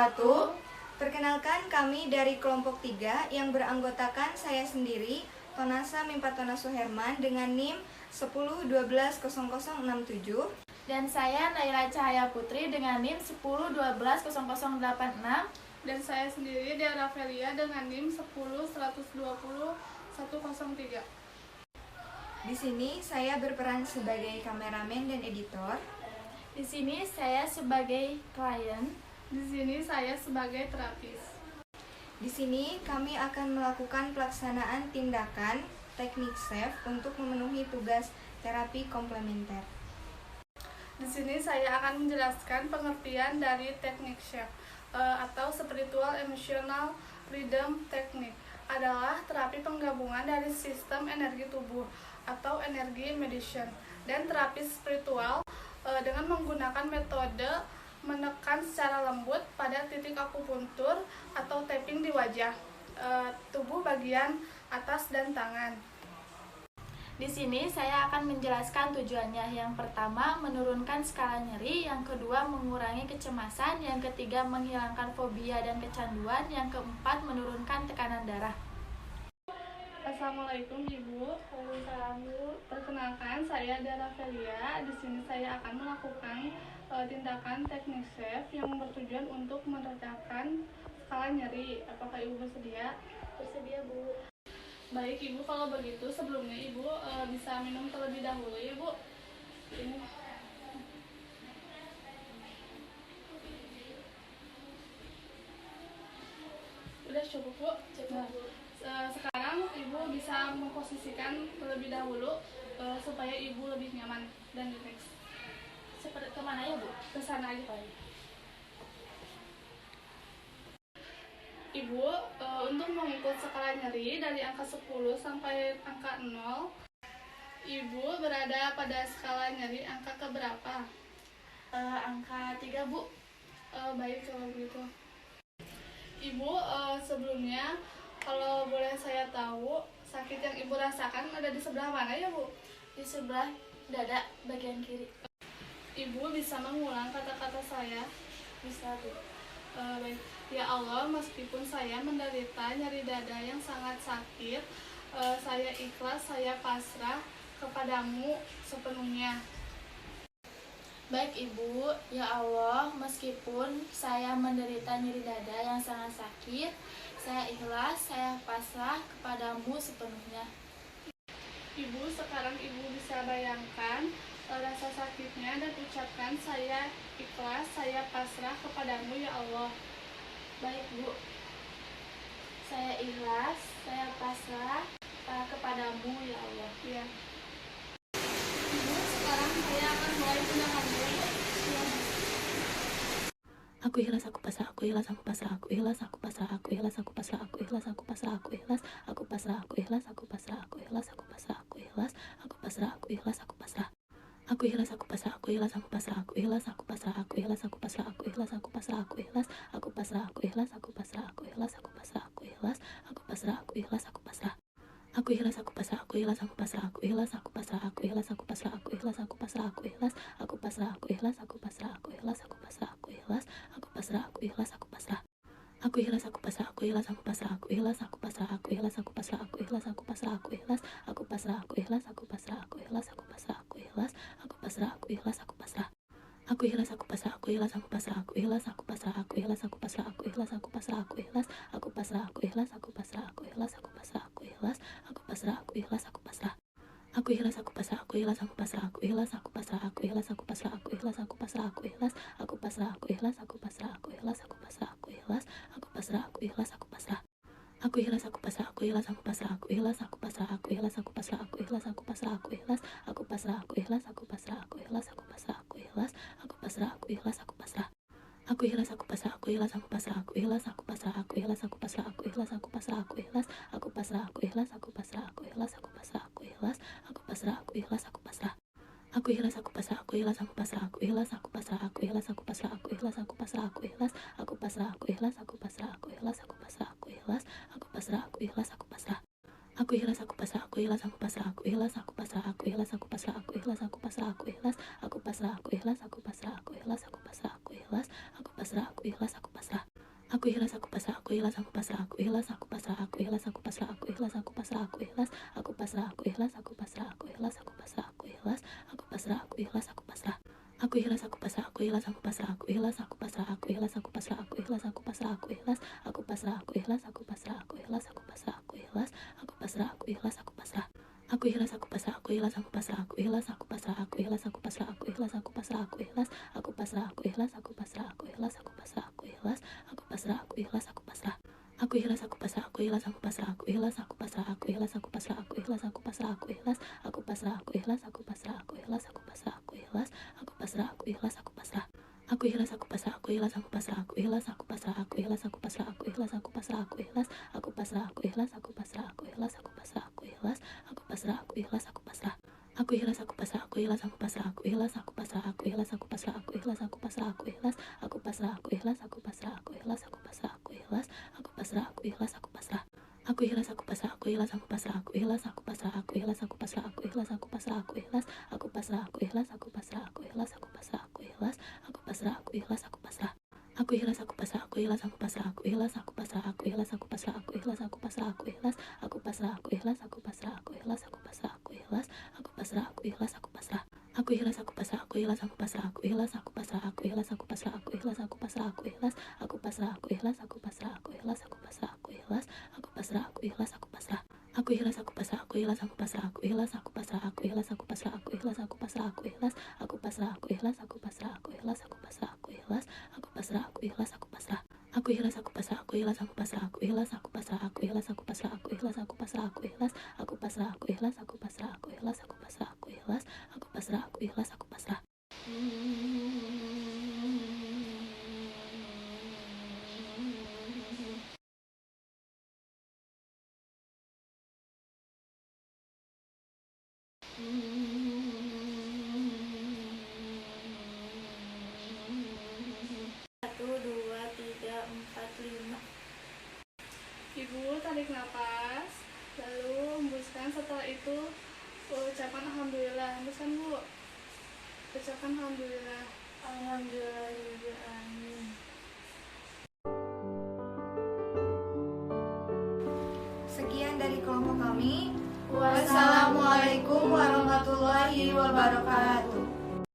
wabarakatuh. Perkenalkan, kami dari kelompok 3 yang beranggotakan saya sendiri, Tonasa Mimpatona Suherman dengan NIM 10120067, dan saya Naila Cahaya Putri dengan NIM 10120086, dan saya sendiri Dea Rafelia dengan NIM 10120 103. Di sini saya berperan sebagai kameramen dan editor. Di sini saya sebagai klien. Di sini saya sebagai terapis. Di sini kami akan melakukan pelaksanaan tindakan teknik SAFE untuk memenuhi tugas terapi komplementer. Di sini saya akan menjelaskan pengertian dari teknik SAFE atau Spiritual Emotional Freedom Technique, adalah terapi penggabungan dari sistem energi tubuh atau energi medicine dan terapi spiritual dengan menggunakan metode menekan secara lembut pada titik akupuntur atau tapping di wajah, tubuh bagian atas dan tangan. Di sini saya akan menjelaskan tujuannya. Yang pertama, menurunkan skala nyeri. Yang kedua, mengurangi kecemasan. Yang ketiga, menghilangkan fobia dan kecanduan. Yang keempat, menurunkan tekanan darah. Assalamualaikum Ibu. Waalaikumsalam Bu. Perkenalkan, saya Dea Rafelia. Di sini saya akan melakukan tindakan teknik SAFE yang bertujuan untuk meredakan skala nyeri. Apakah Ibu bersedia? Bersedia Bu. Baik Ibu, kalau begitu sebelumnya Ibu bisa minum terlebih dahulu ya Bu. Ini. Udah cukup Bu? Cukup Bu. Sekarang Ibu bisa memposisikan terlebih dahulu supaya Ibu lebih nyaman dan rileks. Seperti kemana ya Bu? Ke sana aja Pak. Ibu, untuk mengukur skala nyeri dari angka 10 sampai angka 0, Ibu berada pada skala nyeri angka keberapa? Angka 3 Bu. Baik kalau begitu. Ibu, sebelumnya kalau boleh saya tahu, sakit yang Ibu rasakan ada di sebelah mana ya Bu? Di sebelah dada bagian kiri. Ibu bisa mengulang kata-kata saya? Bisa Bu. Baik. Ya Allah, meskipun saya menderita nyeri dada yang sangat sakit, saya ikhlas, saya pasrah kepadamu sepenuhnya. Baik Ibu, ya Allah, meskipun saya menderita nyeri dada yang sangat sakit, saya ikhlas, saya pasrah kepadamu sepenuhnya. Ibu, sekarang Ibu bisa bayangkan rasa sakitnya dan ucapkan, saya ikhlas, saya pasrah kepadamu ya Allah. Baik Bu, saya ikhlas, saya pasrah kepadamu ya Allah. Ya. Ibu, sekarang saya akan mulai tindakannya. Aku ikhlas, aku pasrah, aku ikhlas, aku pasrah, aku ikhlas, aku pasrah, aku ikhlas, aku pasrah, aku ikhlas, aku pasrah, aku ikhlas, aku pasrah, aku ikhlas, aku pasrah, aku ikhlas, aku pasrah, aku ikhlas, aku pasrah, aku ikhlas, aku pasrah. Aku ikhlas, aku pasrah, aku ikhlas, aku pasrah, aku ikhlas, aku pasrah, aku ikhlas, aku pasrah, aku ikhlas, aku pasrah, aku ikhlas, aku pasrah, aku ikhlas, aku pasrah, aku ikhlas, aku pasrah, aku ikhlas, aku pasrah, aku ikhlas, aku pasrah. Aku ikhlas, aku pasrah, aku ikhlas, aku pasrah, aku ikhlas, aku pasrah, aku ikhlas, aku pasrah, aku ikhlas, aku pasrah, aku ikhlas, aku pasrah, aku ikhlas, aku pasrah, aku ikhlas, aku pasrah, aku ikhlas, aku pasrah, aku ikhlas, aku pasrah. Aku ikhlas, aku pasrah, aku ikhlas, aku pasrah, aku ikhlas, aku pasrah, aku ikhlas, aku pasrah, aku ikhlas, aku pasrah, aku ikhlas, aku pasrah, aku ikhlas, aku pasrah, aku ikhlas, aku pasrah, aku ikhlas, aku pasrah, aku ikhlas, aku pasrah. Aku ikhlas, aku pasrah, aku ikhlas, aku pasrah, aku ikhlas, aku pasrah, aku ikhlas, aku pasrah, aku ikhlas, aku pasrah, aku ikhlas, aku pasrah, aku ikhlas, aku pasrah, aku ikhlas, aku pasrah, aku ikhlas, aku pasrah, aku ikhlas, aku pasrah. Aku ikhlas, aku pasrah, aku ikhlas, aku pasrah, aku ikhlas, aku pasrah, aku ikhlas, aku pasrah, aku ikhlas, aku pasrah, aku ikhlas, aku pasrah, aku ikhlas, aku pasrah, aku ikhlas, aku pasrah, aku ikhlas, aku pasrah, aku ikhlas, aku pasrah. Aku ikhlas, aku pasrah, aku ikhlas, aku pasrah, aku ikhlas, aku pasrah, aku ikhlas, aku pasrah, aku ikhlas, aku pasrah, aku ikhlas, aku pasrah, aku ikhlas, aku pasrah, aku ikhlas, aku pasrah, aku ikhlas, aku pasrah, aku ikhlas, aku pasrah. Aku ikhlas, aku pasrah, aku ikhlas, aku pasrah, aku ikhlas, aku pasrah, aku ikhlas, aku pasrah, aku ikhlas, aku pasrah, aku ikhlas, aku pasrah, aku ikhlas, aku pasrah, aku ikhlas, aku pasrah, aku ikhlas, aku pasrah, aku ikhlas, aku pasrah. Aku ikhlas, aku pasrah, aku ikhlas, aku pasrah, aku ikhlas, aku pasrah, aku ikhlas, aku pasrah, aku ikhlas, aku pasrah, aku ikhlas, aku pasrah, aku ikhlas, aku pasrah, aku ikhlas, aku pasrah, aku ikhlas, aku pasrah, aku ikhlas, aku pasrah. Aku ikhlas, aku pasrah, aku ikhlas, aku pasrah, aku ikhlas, aku pasrah, aku ikhlas, aku pasrah, aku ikhlas, aku pasrah, aku ikhlas, aku pasrah, aku ikhlas, aku pasrah, aku ikhlas, aku pasrah, aku ikhlas, aku pasrah, aku ikhlas, aku pasrah. Aku ikhlas, aku pasrah, aku ikhlas, aku pasrah, aku ikhlas, aku pasrah, aku ikhlas, aku pasrah, aku ikhlas, aku pasrah, aku ikhlas, aku pasrah, aku ikhlas, aku pasrah, aku ikhlas, aku pasrah, aku ikhlas, aku pasrah, aku ikhlas, aku pasrah. Aku ikhlas, aku pasrah, aku ikhlas, aku pasrah, aku ikhlas, aku pasrah, aku ikhlas, aku pasrah, aku ikhlas, aku pasrah, aku ikhlas, aku pasrah, aku ikhlas, aku pasrah, aku ikhlas, aku pasrah, aku ikhlas, aku pasrah, aku ikhlas, aku pasrah. Aku ikhlas, aku pasrah, aku ikhlas, aku pasrah, aku ikhlas, aku pasrah, aku ikhlas, aku pasrah, aku ikhlas, aku pasrah, aku ikhlas, aku pasrah, aku ikhlas, aku pasrah, aku ikhlas, aku pasrah, aku ikhlas, aku pasrah, aku ikhlas, aku pasrah. Aku ikhlas, aku pasrah, aku ikhlas, aku pasrah, aku ikhlas, aku pasrah, aku ikhlas, aku pasrah, aku ikhlas, aku pasrah, aku ikhlas, aku pasrah, aku ikhlas, aku pasrah, aku ikhlas, aku pasrah, aku ikhlas, aku pasrah, aku ikhlas, aku pasrah. Aku ikhlas, aku pasrah, aku ikhlas, aku pasrah, aku ikhlas, aku pasrah, aku ikhlas, aku pasrah, aku ikhlas, aku pasrah, aku ikhlas, aku pasrah, aku ikhlas, aku pasrah, aku ikhlas, aku pasrah, aku ikhlas, aku pasrah, aku ikhlas, aku pasrah. Aku ikhlas, aku pasrah, aku ikhlas, aku pasrah, aku ikhlas, aku pasrah, aku ikhlas, aku pasrah, aku ikhlas, aku pasrah, aku ikhlas, aku pasrah, aku ikhlas, aku pasrah, aku ikhlas, aku pasrah, aku ikhlas, aku pasrah, aku ikhlas, aku pasrah. Aku ikhlas, aku pasrah, aku ikhlas, aku pasrah, aku ikhlas, aku pasrah, aku ikhlas, aku pasrah, aku ikhlas, aku pasrah, aku ikhlas, aku pasrah, aku ikhlas, aku pasrah, aku ikhlas, aku pasrah, aku ikhlas, aku pasrah, aku ikhlas, aku pasrah. Aku ikhlas, aku pasrah, aku ikhlas, aku pasrah, aku ikhlas, aku pasrah, aku ikhlas, aku pasrah, aku ikhlas, aku pasrah, aku ikhlas, aku pasrah, aku ikhlas, aku pasrah, aku ikhlas, aku pasrah, aku ikhlas, aku pasrah, aku ikhlas, aku pasrah. Aku ikhlas, aku pasrah, aku ikhlas, aku pasrah, aku ikhlas, aku pasrah, aku ikhlas, aku pasrah, aku ikhlas, aku pasrah, aku ikhlas, aku pasrah, aku ikhlas, aku pasrah, aku ikhlas, aku pasrah, aku ikhlas, aku pasrah, aku ikhlas, aku pasrah. Aku ikhlas, aku pasrah, aku ikhlas, aku pasrah, aku ikhlas, aku pasrah, aku ikhlas, aku pasrah, aku ikhlas, aku pasrah, aku ikhlas, aku pasrah, aku ikhlas, aku pasrah, aku ikhlas, aku pasrah, aku ikhlas, aku pasrah, aku ikhlas, aku pasrah. Aku ikhlas, aku pasrah, aku ikhlas, aku pasrah, aku ikhlas, aku pasrah, aku ikhlas, aku pasrah, aku ikhlas, aku pasrah, aku ikhlas, aku pasrah, aku ikhlas, aku pasrah, aku ikhlas, aku pasrah, aku ikhlas, aku pasrah, aku ikhlas, aku pasrah. Satu, dua, tiga, empat, lima. Ibu tarik napas, lalu hembuskan. Setelah itu ucapkan alhamdulillah. Hembuskan, Bu. Ucapkan alhamdulillah. Alhamdulillahirobbilalamin. Sekian dari kelompok kami. Wassalamualaikum Wassalamualaikum warahmatullahi wabarakatuh.